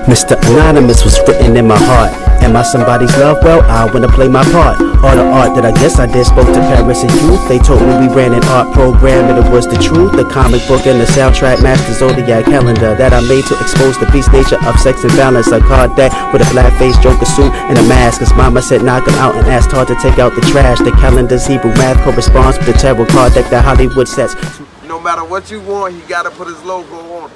Mr. Anonymous was written in my heart. Am I somebody's love? Well, I wanna play my part. All the art that I guess I did spoke to parents and youth. They told me we ran an art program and it was the truth. The comic book and the soundtrack matched the zodiac calendar that I made to expose the beast nature of sex and balance. A card deck with a black face, Joker suit, and a mask. His mama said knock him out and asked hard to take out the trash. The calendar's Hebrew math corresponds with the tarot card deck that Hollywood sets. No matter what you want, he gotta put his logo on.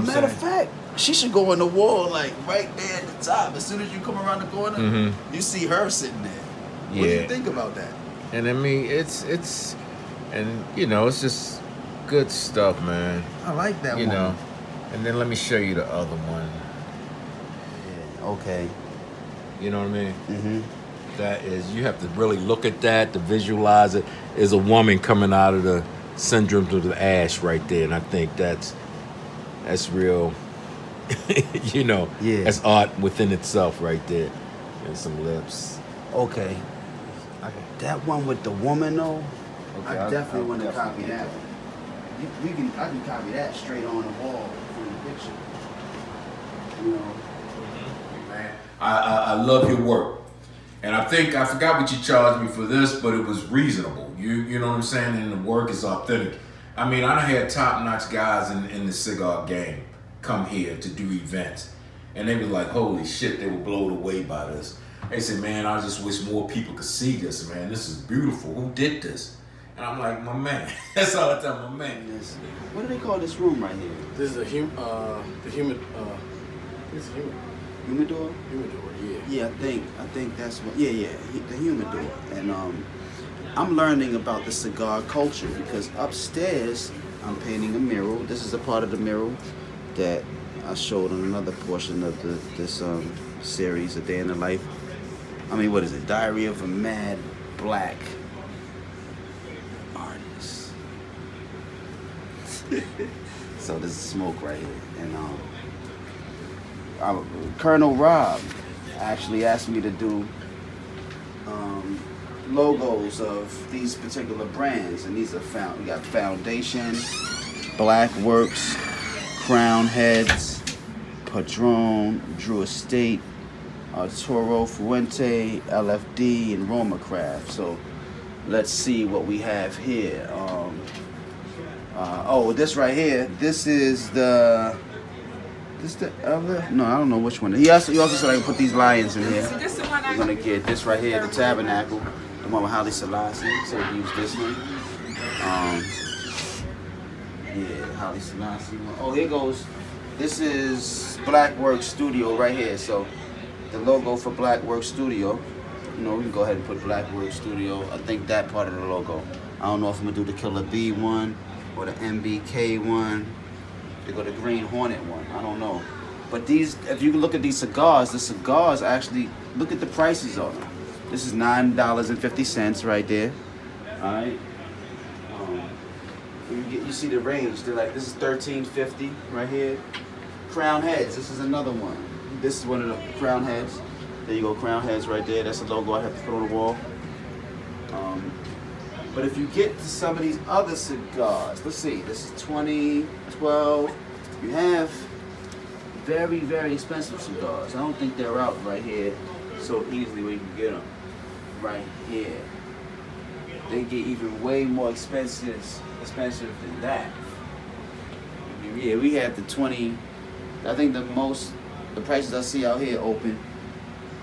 Matter of fact, she should go on the wall, like right there at the top. As soon as you come around the corner, you see her sitting there. What do you think about that? And I mean, it's and you know, it's just good stuff, man. I like that one. You know, and then let me show you the other one. Yeah, okay. You know what I mean? That is, you have to really look at that to visualize it. Is a woman coming out of the syndrome of the ash right there, and I think that's real. You know, that's art within itself right there, and some lips. Okay, that one with the woman though. Okay, I definitely want to copy that one. I can copy that straight on the wall from the picture. You know, man, I love your work, and I think I forgot what you charged me for this, but it was reasonable. You know what I'm saying, and the work is authentic. I mean, I had top-notch guys in the cigar game come here to do events, and they were like, holy shit, they were blown away by this. They said, man, I just wish more people could see this, man. This is beautiful. Who did this? And I'm like, my man. That's all I tell my man. What do they call this room right here? This is the humidor? Humidor? Humidor, yeah. Yeah, I think that's what. Yeah, the humidor. And I'm learning about the cigar culture because upstairs I'm painting a mural. This is a part of the mural that I showed on another portion of this series, A Day in the Life. I mean, what is it? Diary of a Mad Black Artist. So this is smoke right here, and Colonel Rob actually asked me to do logos of these particular brands, and these are we got Foundation, Black Works, Crown Heads, Padron, Drew Estate, Toro Fuente, LFD, and Roma Craft. So let's see what we have here. Oh, this right here. This is the. This the other? No, I don't know which one. He also said I can put these lions in here. We're gonna get this right here, the Tabernacle, the one with Haile Selassie. So we use this one. Yeah, Haile Selassie. Oh, here goes. This is Blackwork Studio right here. So the logo for Blackwork Studio. You know, we can go ahead and put Blackwork Studio. I think that part of the logo. I don't know if I'm gonna do the Killer B one or the MBK one. They go the Green Hornet one. I don't know. But these, if you look at these cigars, the cigars actually, look at the prices on them. This is $9.50 right there. All right. You see the range. They're like, this is $13.50 right here. Crown Heads. This is another one. This is one of the Crown Heads. There you go, Crown Heads right there. That's a logo I have to put on the wall. But if you get to some of these other cigars, let's see, this is 2012. You have very, very expensive cigars. I don't think they're out right here so easily where you can get them. Right here. They get even way more expensive than that. Yeah, we have the 20. I think the prices I see out here open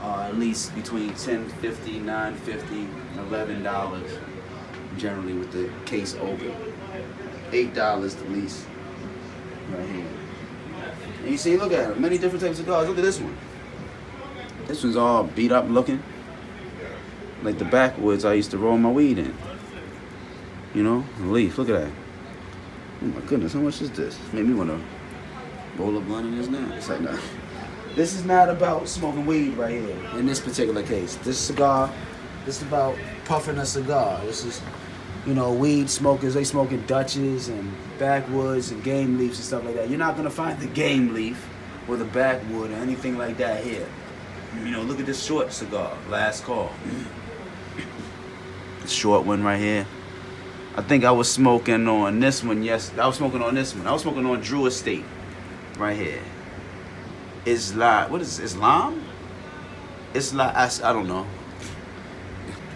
are at least between $10.50, $9.50, and $11. Generally with the case open. $8 the least. Right here. And you see, look at it, many different types of cigars. Look at this one. This one's all beat up looking. Like the backwoods I used to roll my weed in. You know, a leaf, look at that. Oh my goodness, how much is this? Made me want to roll a blunt in this now. It's like, nah. This is not about smoking weed right here, in this particular case. This cigar, this is about puffing a cigar. This is, you know, weed smokers, they smoking Dutches and backwoods and game leaves and stuff like that. You're not gonna find the game leaf or the backwood or anything like that here. You know, look at this short cigar, last call. The short one right here. I think I was smoking on this one, yes. I was smoking on this one. I was smoking on Drew Estate, right here. Islam, what is Islam? Islam, I don't know.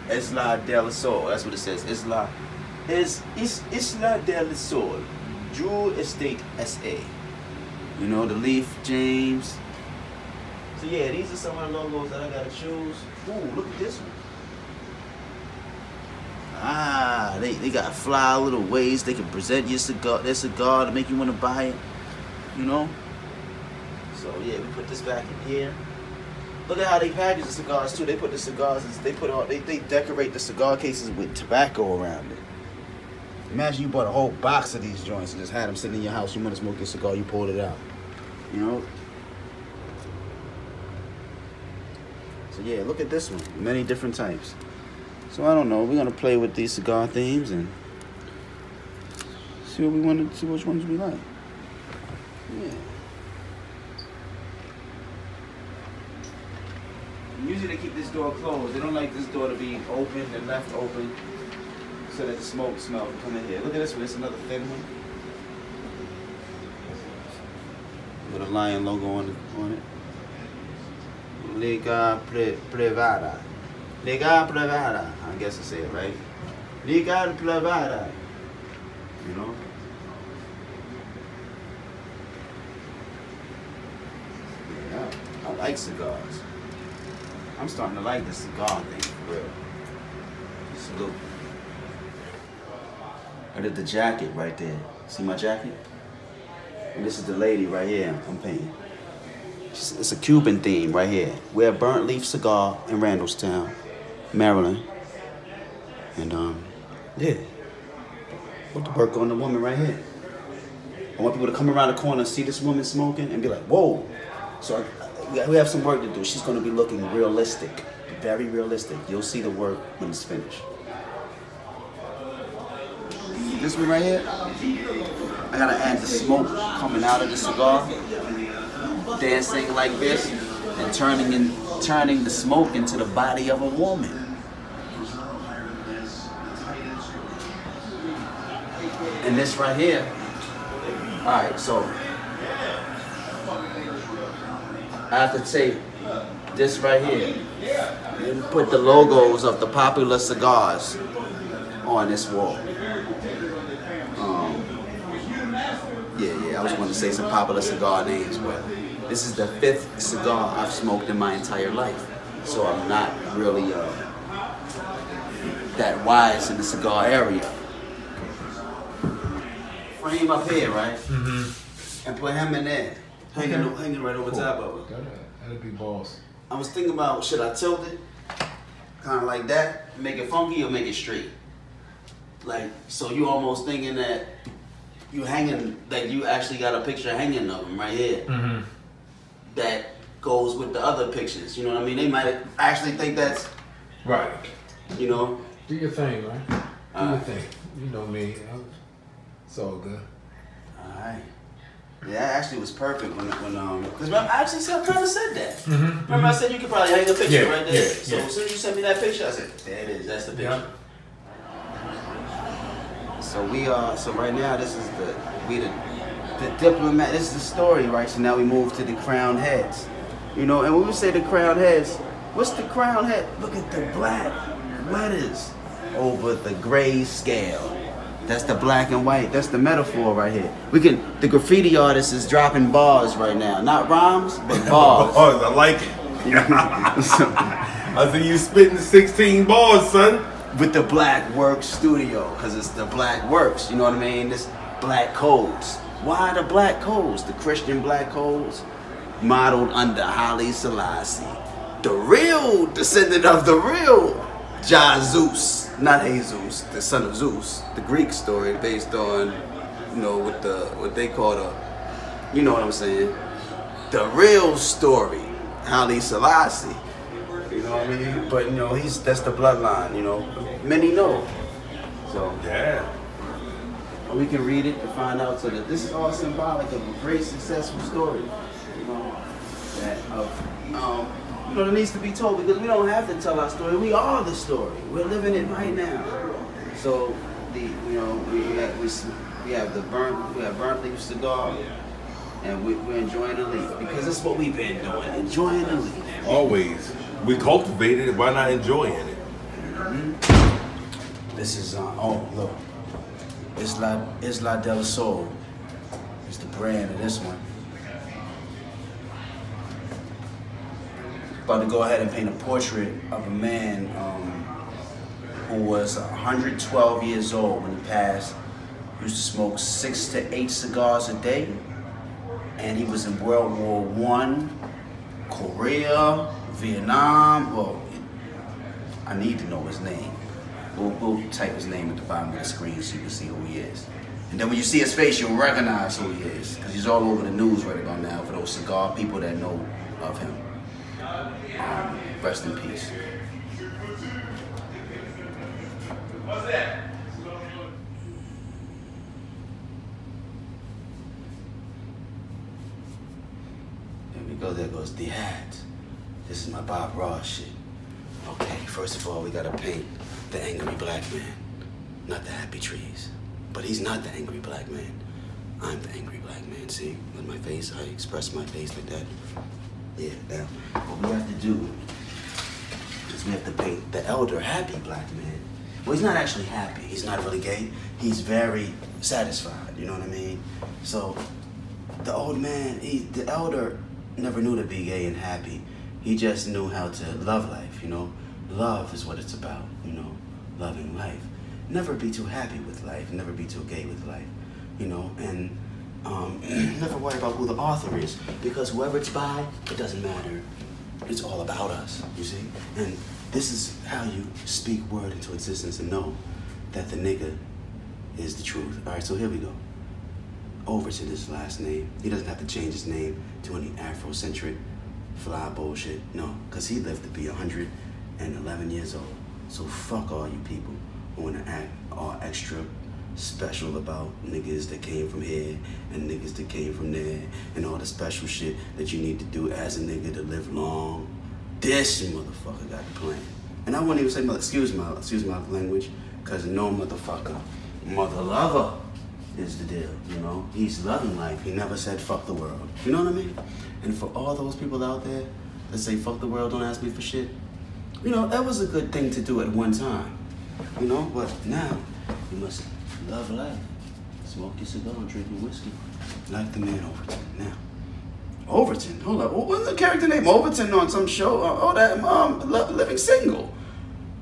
Isla del Sol, that's what it says. Isla del Sol, Drew Estate SA. You know, the Leaf, James. So yeah, these are some of the logos that I gotta choose. Ooh, look at this one. Ah, they got fly little ways they can present your cigar, their cigar to make you want to buy it. You know? So yeah, we put this back in here. Look at how they package the cigars too. They put the cigars, they decorate the cigar cases with tobacco around it. Imagine you bought a whole box of these joints and just had them sitting in your house. You want to smoke your cigar, you pulled it out. You know? So yeah, look at this one. Many different types. So I don't know. We're gonna play with these cigar themes and see what we want to see, which ones we like. Yeah. Usually they keep this door closed. They don't like this door to be open and left open so that the smoke smell can come in here. Look at this one. It's another thin one with a lion logo on it. Liga Privada. I guess I say it right. Liga Privada. You know? Yeah, I like cigars. I'm starting to like the cigar thing for real. Salute. I did the jacket right there. See my jacket? And this is the lady right here I'm painting. It's a Cuban theme right here. We're a burnt leaf cigar in Randallstown, Maryland. And yeah. Put the work on the woman right here. I want people to come around the corner and see this woman smoking and be like, whoa. So we have some work to do. She's gonna be looking realistic, very realistic. You'll see the work when it's finished. This one right here, I gotta add the smoke coming out of the cigar. Dancing like this and turning the smoke into the body of a woman. And this right here, all right, so I have to take this right here and put the logos of the popular cigars on this wall. Yeah, I was going to say some popular cigar names, but this is the 5th cigar I've smoked in my entire life. So I'm not really that wise in the cigar area. Frame up here, right? Mm-hmm. And put him in there. Hanging right over top of it. That'd be boss. I was thinking about, should I tilt it? Kind of like that? Make it funky or make it straight? Like, so you almost thinking that you hanging, like you actually got a picture hanging of him right here. Mm-hmm. That goes with the other pictures, you know what I mean? They might actually think that's... Right. You know? Do your thing, right? Do your thing. You know me. It's all good. Alright. Yeah, that actually was perfect when because I actually kind of said that. Mm-hmm. Remember I said you could probably hang a picture right there. So as soon as you sent me that picture, I said, there it is, that's the picture. Yeah. So right now this is the diplomat, this is the story, right? So now we move to the crowned heads. You know, and when we say the crowned heads, what's the crowned head? Look at the black letters over the gray scale. That's the black and white. That's the metaphor right here. The graffiti artist is dropping bars right now. Not rhymes, but bars. Bars, I like it. I see you spitting 16 bars, son. With the Black Works studio, because it's the Black Works, you know what I mean? This black codes. Why the black codes? The Christian black codes modeled under Haile Selassie, the real descendant of the real Zeus, not Jesus, the son of Zeus. The Greek story based on, you know, what they call you know what I'm saying? The real story, Haile Selassie. You know what I mean? But you know, that's the bloodline. You know, many know. So Yeah. we can read it to find out. So that this is all symbolic of a great successful story. You know, that you know, that needs to be told, because we don't have to tell our story. We are the story. We're living it right now. So we have burnt leaf cigar, and we're enjoying the leaf, because that's what we've been doing, enjoying the leaf. Always. We cultivated it. Why not enjoying it? This is oh look, Isla del Sol is the brand of this one. About to go ahead and paint a portrait of a man who was 112 years old when he passed. He used to smoke 6 to 8 cigars a day, and he was in World War I, Korea, Vietnam. Well, I need to know his name. We'll type his name at the bottom of the screen so you can see who he is. And then when you see his face, you'll recognize who he is, because he's all over the news right about now for those cigar people that know of him. Rest in peace. What's that? There we go, there goes the hat. This is my Bob Ross shit. Okay, first of all, we gotta paint the angry black man, not the happy trees. But he's not the angry black man. I'm the angry black man. See, with my face, I express my face like that. Yeah, now, what we have to do is we have to paint the elder happy black man. Well, he's not actually happy. He's not really gay. He's very satisfied, you know what I mean? So, the old man, the elder never knew to be gay and happy. He just knew how to love life, you know? Love is what it's about, you know? Loving life. Never be too happy with life. Never be too gay with life, you know? And never worry about who the author is, because whoever it's by, it doesn't matter. It's all about us, you see? And this is how you speak word into existence and know that the nigga is the truth. All right, so here we go. Overton is his last name. He doesn't have to change his name to any Afrocentric fly bullshit. No, because he lived to be 111 years old. So fuck all you people who want to act all extra special about niggas that came from here and niggas that came from there and all the special shit that you need to do as a nigga to live long. This motherfucker got the plan. And I won't even say, excuse my language, because no motherfucker, mother lover is the deal, you know? He's loving life. He never said fuck the world. You know what I mean? And for all those people out there that say fuck the world, don't ask me for shit, you know, that was a good thing to do at one time, you know? But now, you must love life. Smoke your cigar and drink your whiskey. Like the man Overton. Now, Overton, hold up. What's the character name? Overton on some show? Living Single.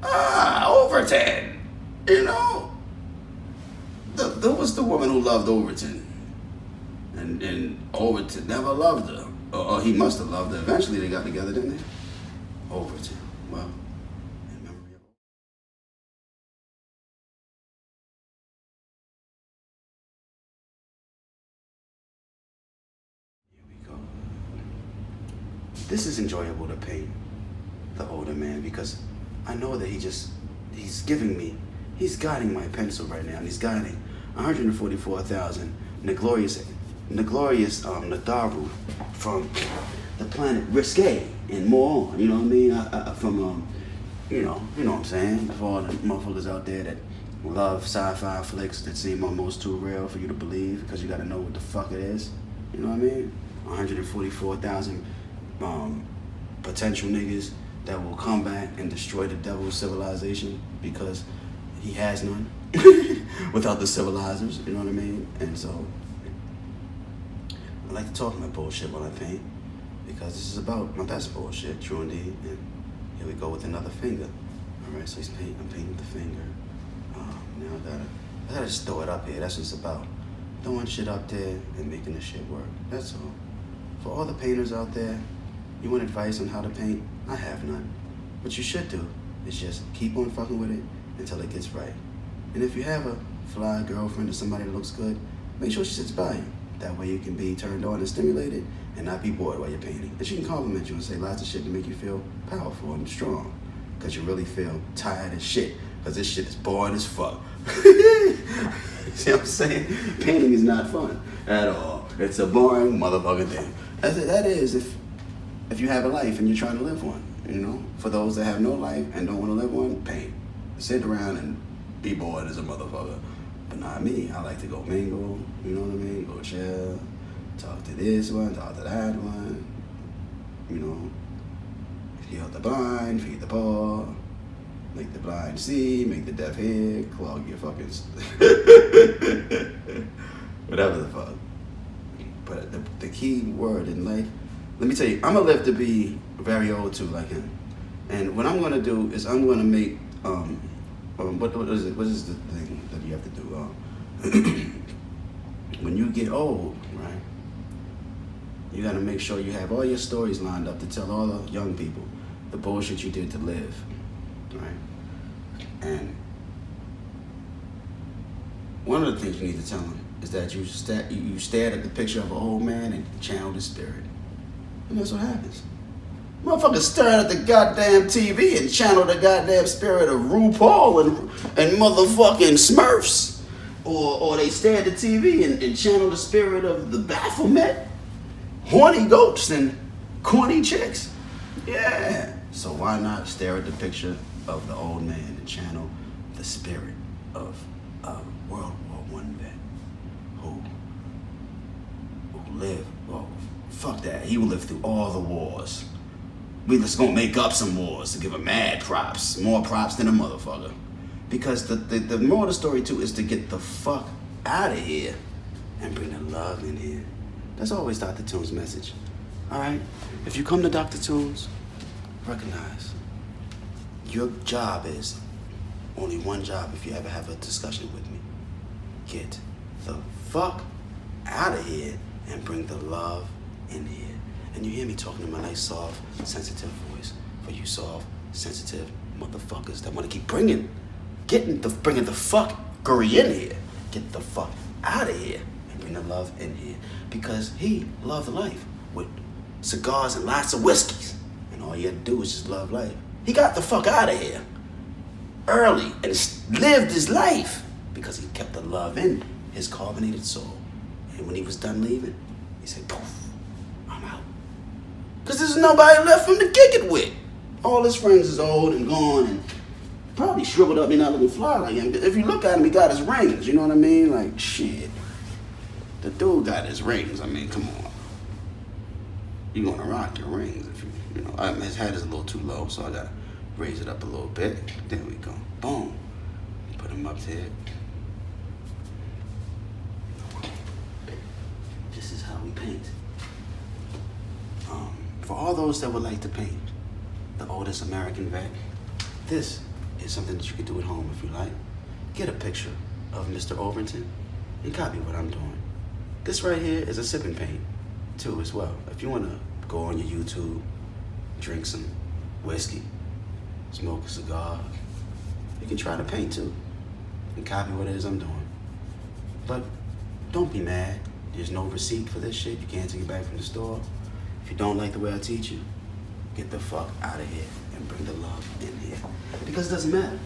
Overton. You know? There was the woman who loved Overton. And Overton never loved her. Or he must have loved her. Eventually they got together, didn't they? Overton. Well, in memory of... Here we go. This is enjoyable to paint the older man, because I know that he's guiding my pencil right now, and he's guiding 144,000 Neglorious Nadaru from the planet Risque and more on, you know what I mean? From, you know what I'm saying? For all the motherfuckers out there that love sci-fi flicks that seem almost too real for you to believe, because you gotta know what the fuck it is. You know what I mean? 144,000 potential niggas that will come back and destroy the devil's civilization because he has none without the civilizers, you know what I mean? And so, I like to talk my bullshit while I paint, because this is about my best bullshit, true indeed. And here we go with another finger. All right, so I'm painting the finger. Now I gotta just throw it up here. That's what it's about. throwing shit up there and making the shit work. That's all. For all the painters out there, you want advice on how to paint? I have none. What you should do is just keep on fucking with it until it gets right. And if you have a fly girlfriend or somebody that looks good, make sure she sits by you. That way you can be turned on and stimulated and not be bored while you're painting. And she can compliment you and say lots of shit to make you feel powerful and strong. Because you really feel tired as shit. Because this shit is boring as fuck. See what I'm saying? Painting is not fun at all. It's a boring motherfucking thing. That is if you have a life and you're trying to live one. You know? For those that have no life and don't want to live one, paint. Sit around and be bored as a motherfucker. But not me. I like to go mingle, you know what I mean? Go chill, talk to this one, talk to that one, you know. Heal the blind, feed the poor, make the blind see, make the deaf hear, clog your fucking... whatever the fuck. But the key word in life, let me tell you, I'm gonna live to be very old too, like him. And what I'm gonna do is I'm gonna make, what is it? What is the thing that you have to do? When you get old, right? You gotta make sure you have all your stories lined up to tell all the young people the bullshit you did to live, right? And one of the things you need to tell them is that you stared at the picture of an old man and channeled his spirit. And that's what happens. Motherfuckers stared at the goddamn TV and channeled the goddamn spirit of RuPaul and motherfucking Smurfs. Or they stare at the TV and channel the spirit of the Baphomet, horny goats and corny chicks. Yeah. So why not stare at the picture of the old man and channel the spirit of a World War I vet who lived, well, fuck that. He will live through all the wars. We just gonna make up some wars to give him mad props, more props than a motherfucker. Because the moral of the story too is to get the fuck out of here and bring the love in here. That's always Dr. Toonz's message. All right? If you come to Dr. Toonz, recognize your job is only one job if you ever have a discussion with me. Get the fuck out of here and bring the love in here. And you hear me talking in my nice, soft, sensitive voice for you soft, sensitive motherfuckers that want to keep bringing the fuckery in here. Get the fuck out of here and bring the love in here. Because he loved life with cigars and lots of whiskeys. And all you had to do was just love life. He got the fuck out of here early and lived his life because he kept the love in his carbonated soul. And when he was done leaving, he said, poof, I'm out. Because there's nobody left for him to kick it with. All his friends is old and gone and probably shriveled up and not looking fly like him. If you look at him, he got his rings, you know what I mean? Like, shit. The dude got his rings, I mean, come on. You're gonna rock your rings if you know. His head is a little too low, so I gotta raise it up a little bit. There we go. Boom. Put him up there. This is how we paint. For all those that would like to paint the oldest American vet, this is something that you can do at home if you like. Get a picture of Mr. Overton and copy what I'm doing. This right here is a sipping paint too as well. If you wanna go on your YouTube, drink some whiskey, smoke a cigar, you can try to paint too and copy what it is I'm doing. But don't be mad. There's no receipt for this shit. You can't take it back from the store. If you don't like the way I teach you, get the fuck out of here and bring the love in here. Because it doesn't matter.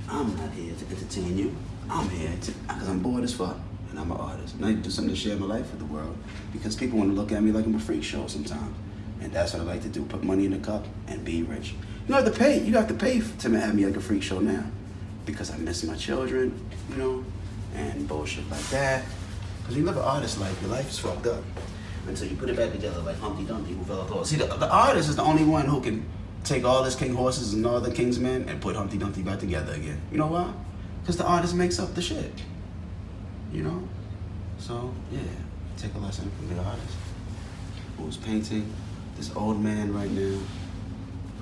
I'm not here to entertain you. I'm here because I'm bored as fuck and I'm an artist. And I do something to share my life with the world because people want to look at me like I'm a freak show sometimes. And that's what I like to do, put money in the cup and be rich. You don't have to pay. You have to pay to have me like a freak show now because I miss my children, you know, and bullshit like that. Because when you live an artist life, your life is fucked up until you put it back together like Humpty Dumpty who fell apart. See, the artist is the only one who can take all his king horses and all the king's men and put Humpty Dumpty back together again. You know why? Because the artist makes up the shit. You know? So, yeah, take a lesson from the artist who's painting this old man right now.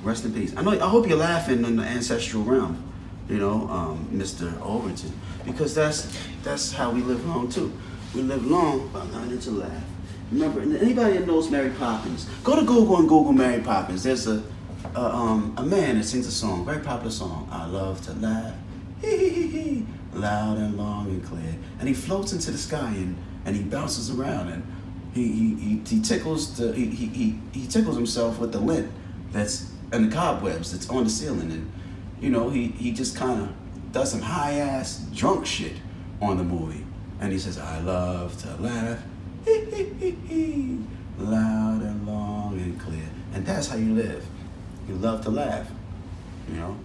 Rest in peace. I hope you're laughing in the ancestral realm, you know, Mr. Overton, because that's how we live long too. We live long by learning to laugh. Remember, anybody that knows Mary Poppins, go to Google and Google Mary Poppins. There's a man that sings a song, very popular song. I love to laugh, hee hee hee hee, loud and long and clear. And he floats into the sky and he bounces around and he tickles he tickles himself with the lint that's and the cobwebs that's on the ceiling, and you know he just kind of does some high ass drunk shit on the movie, and he says, I love to laugh, hee hee hee hee, loud and long and clear. And that's how you live. You love to laugh, you know.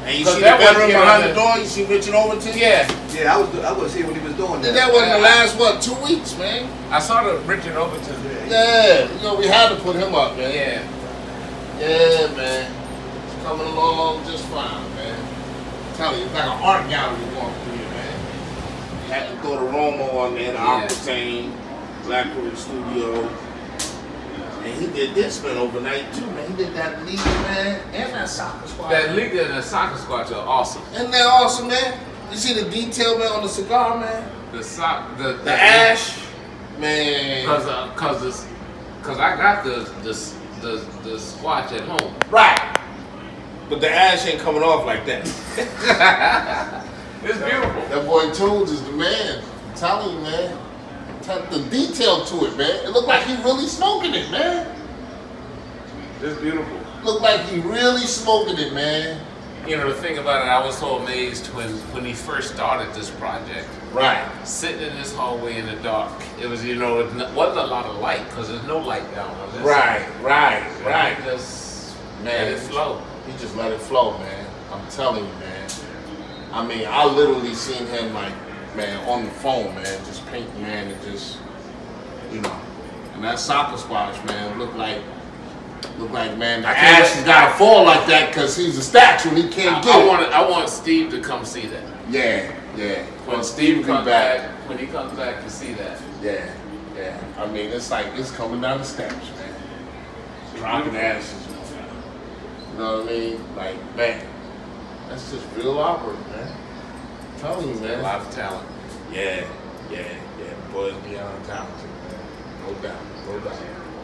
And you see the bedroom behind the door? You see Richard Overton? Yeah, I was here when he was doing that. That wasn't the last, what, 2 weeks, man? I saw the Richard Overton. Yeah, you know, we had to put him up, man. Yeah. Yeah, man. It's coming along just fine, man. I'm telling you, it's like an art gallery going through here, man. You had to throw the Romo on there, the Aquitaine, Blackwood Studio. And he did this, man, overnight, too, man. He did that Liga, man, and that soccer squad. That Liga and the soccer squad are awesome. And they're awesome, man. You see the detail, man, on the cigar, man? The ash, man. Cause I got the squatch at home. Right. But the ash ain't coming off like that. It's beautiful. That boy Toonz is the man. I'm telling you, man. The detail to it, man. It looked like he really smoking it, man. It's beautiful. Looked like he really smoking it, man. You know, the thing about it, I was so amazed when he first started this project. Right. Sitting in this hallway in the dark. It was, you know, it wasn't a lot of light because there's no light down on this. Right. Just man, let it flow. He just let it flow, man. I'm telling you, man. I mean, I literally seen him like, man, on the phone, man, just painting, man, and just, you know. And that soccer squash, man, looked like, man, the ash has got to fall like that because he's a statue and he can't get it. I want Steve to come see that. Yeah. When Steve comes back, when he comes back to see that. Yeah. I mean, it's like, it's coming down the steps, man. Dropping ashes, man. You know what I mean? Like, man, that's just real awkward, man. I'm telling you, man. A lot of talent. Yeah. Boys beyond talented, man. No doubt.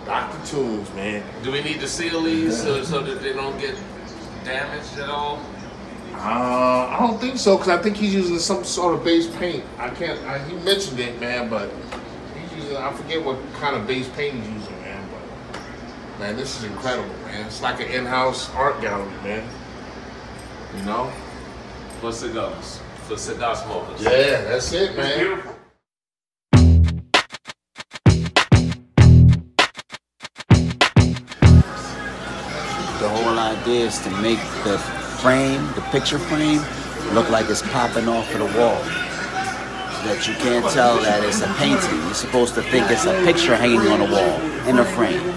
DOCTA TOONZ, man. Do we need to seal these so that they don't get damaged at all? I don't think so, because I think he's using some sort of base paint. He mentioned it, man, but he's using, I forget what kind of base paint he's using, man, but, man, this is incredible, man. It's like an in-house art gallery, man. You know? For cigars. For cigar smokers. Yeah, that's it, man. It's beautiful. The whole idea is to make the picture frame, look like it's popping off of the wall. So that you can't tell that it's a painting. You're supposed to think it's a picture hanging on a wall in a frame.